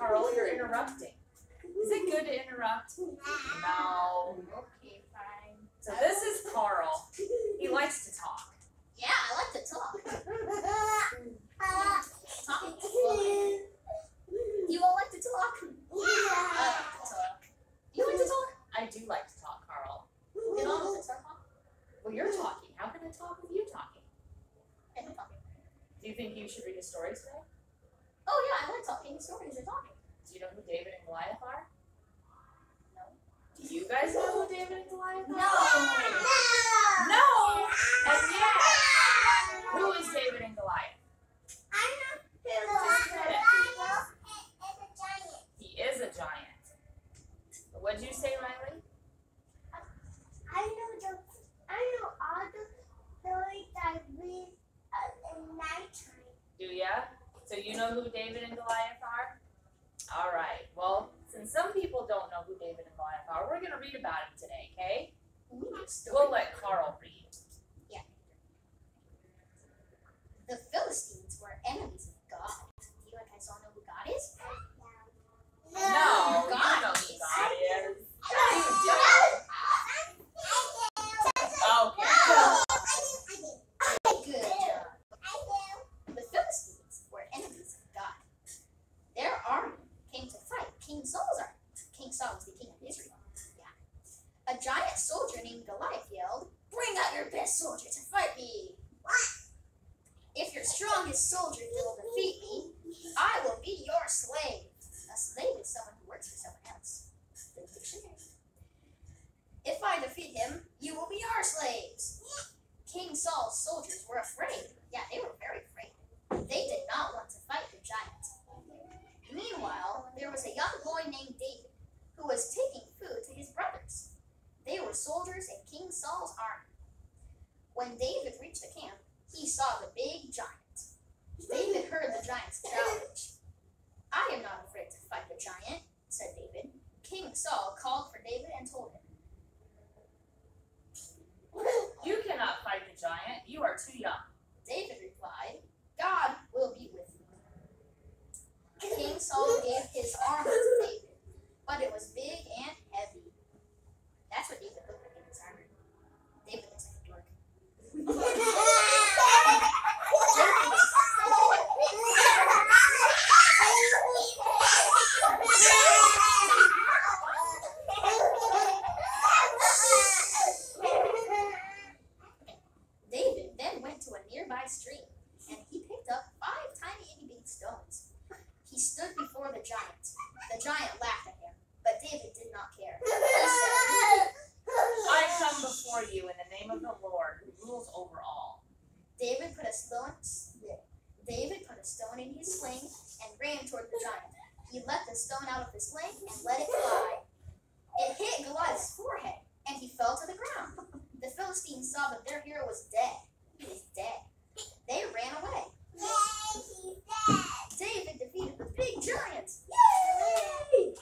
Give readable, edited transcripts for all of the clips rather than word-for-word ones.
Carl, you're interrupting. Is it good to interrupt? No. Okay, fine. So this is Carl. He likes to talk. Yeah, I like to talk. Talking is fun. You all like to talk? I like to talk. You like to talk? I do like to talk, Carl. Get on with it, start talking. Well, you're talking. How can I talk with you talking? Okay, I'm talking. Do you think you should read a story today? Oh yeah, I like talking stories and talking. Do you know who David and Goliath are? No. Do you guys know who David and Goliath are? No. No! And yet, who is David and Goliath? He is a giant. What'd you say, Riley? I know all the stories I read in nighttime. Do ya? So you know who David and Goliath are? All right. Well, since some people don't know who David and Goliath are, we're going to read about him today, okay? We'll let Carl read. Yeah. The Philistines were enemies of God. Do you guys all know who God is? No, you know who God is. You do. Okay. Good job. The Philistines were enemies of God. Their army came to fight King Saul's army. King Saul was the king of Israel. Yeah. A giant soldier named Goliath yelled, "Bring out your best soldier to fight me! If your strongest soldier will defeat me, I will be your slave." A slave is someone who works for someone else. The dictionary. If I defeat him, you will be our slaves. King Saul's soldiers were afraid. Yeah, they were very afraid. They did not want to fight the giant. Meanwhile, there was a young boy named David who was taking food to his brothers. They were soldiers in King Saul's army. When David reached the camp, he saw the big giant. David heard the giant's challenge. "I am not afraid to fight the giant," said David. King Saul called for David and told him, You cannot fight the giant. You are too young. David replied, "God will be with you." King Saul gave his armor to David, but it was big and heavy. That's what David looked like in his armor. David looks like a dork. David then went to a nearby stream, and he picked up 5 tiny itty-bitty stones. He stood before the giant. The giant laughed at him, but David did not care. He said, I come before you in the name of the Lord, who rules over all. David put a stone in his sling and ran toward the giant. He let the stone out of the sling and let it fly. It hit Goliath's forehead, and he fell to the ground. The Philistines saw that their hero was dead. He was dead. They ran away. David defeated the big giant. Yay!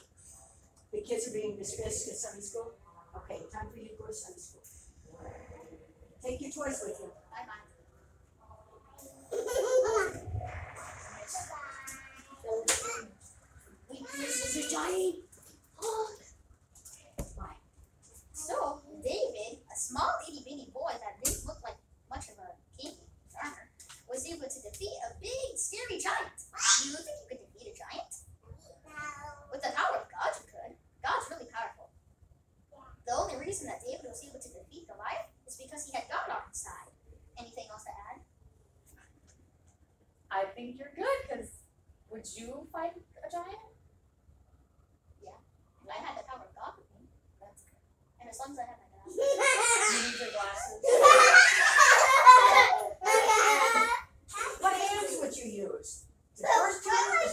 The kids are being dismissed at Sunday school. Okay, time for you to go to Sunday school. Take your toys with you. Bye-bye. This is a giant. So, David, a small itty-bitty boy that didn't look like much of a king in his armor, was able to defeat a big, scary giant. You think you could defeat a giant? With the power of God, you could. God's really powerful. The only reason that David was able to defeat Goliath is because he had God on his side. Anything else to add? I think you're good, because would you fight a giant? Yeah. I had the power of God with me. That's good. And as long as I have my glasses. You need your glasses. What hands would you use? The first two, the